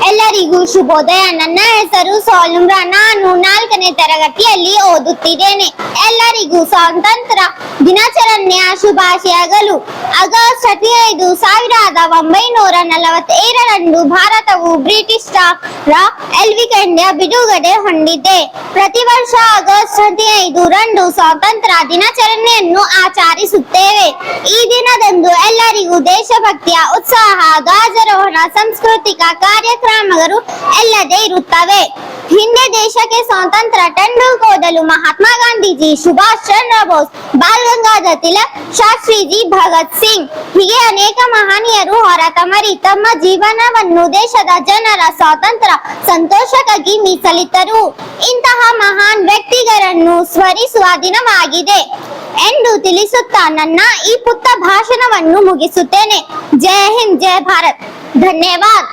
ಎಲ್ಲರಿಗೂ ಶುಭೋದಯ. ನನ್ನ ಹೆಸರು ಸೋಲುಮ್ರಾ. ನಾನು 4ನೇ ತರಗತಿಯಲ್ಲಿ ಓದುತ್ತಿದ್ದೇನೆ. ಎಲ್ಲರಿಗೂ ಸ್ವಾತಂತ್ರ್ಯ ದಿನಾಚರಣೆಯ ಶುಭಾಶಯಗಳು. ಆಗಸ್ಟ್ 15, 1947ರಂದು ಭಾರತವು ಬ್ರಿಟಿಷರ ಎಲ್ವಿಕೆಂಡ್ಯ ಬಿಡುಗಡೆ ಹೊಂದಿದೆ. ಪ್ರತಿ ವರ್ಷ ಆಗಸ್ಟ್ 15ರಂದು ಸ್ವಾತಂತ್ರ್ಯ ದಿನಾಚರಣೆಯನ್ನು ಆಚರಿಸುತ್ತೇವೆ. ಈ ದಿನದಂದು ಎಲ್ಲರಿಗೂ ದೇಶಭಕ್ತಿಯ ಉತ್ಸಾಹ, ಧ್ವಜಾರೋಹಣ, ಸಾಂಸ್ಕೃತಿಕ ಕಾರ್ಯಕ್ರಮಗಳು ಎಲ್ಲದೇ ಇರುತ್ತವೆ. ಹಿಂದೆ ದೇಶಕ್ಕೆ ಸ್ವಾತಂತ್ರ್ಯ ತಂದುಕೊಡಲು ಮಹಾತ್ಮ ಗಾಂಧೀಜಿ, ಸುಭಾಷ್ ಚಂದ್ರ ಬೋಸ್, ಬಾಲ್ ಗಂಗಾಧರ್ ತಿಲಕ್, ಶಾಸ್ತ್ರೀಜಿ, ಭಗತ್ ಸಿಂಗ್ ಹೀಗೆ ಅನೇಕ ಮಹನೀಯರು ಹೊರತಮರಿ ತಮ್ಮ ಜೀವನವನ್ನು ದೇಶದ ಜನರ ಸ್ವಾತಂತ್ರ್ಯ ಸಂತೋಷಕ್ಕಾಗಿ ಮೀಸಲಿಟ್ಟರು. ಇಂತಹ ಮಹಾನ್ ವ್ಯಕ್ತಿಗಳನ್ನು ಸ್ಮರಿಸುವ ದಿನವಾಗಿದೆ ಎಂದು ತಿಳಿಸುತ್ತಾ ನನ್ನ ಈ ಪುಟ್ಟ ಭಾಷಣವನ್ನು ಮುಗಿಸುತ್ತೇನೆ. ಜೈ ಹಿಂದ್, ಜೈ ಭಾರತ್. ಧನ್ಯವಾದ.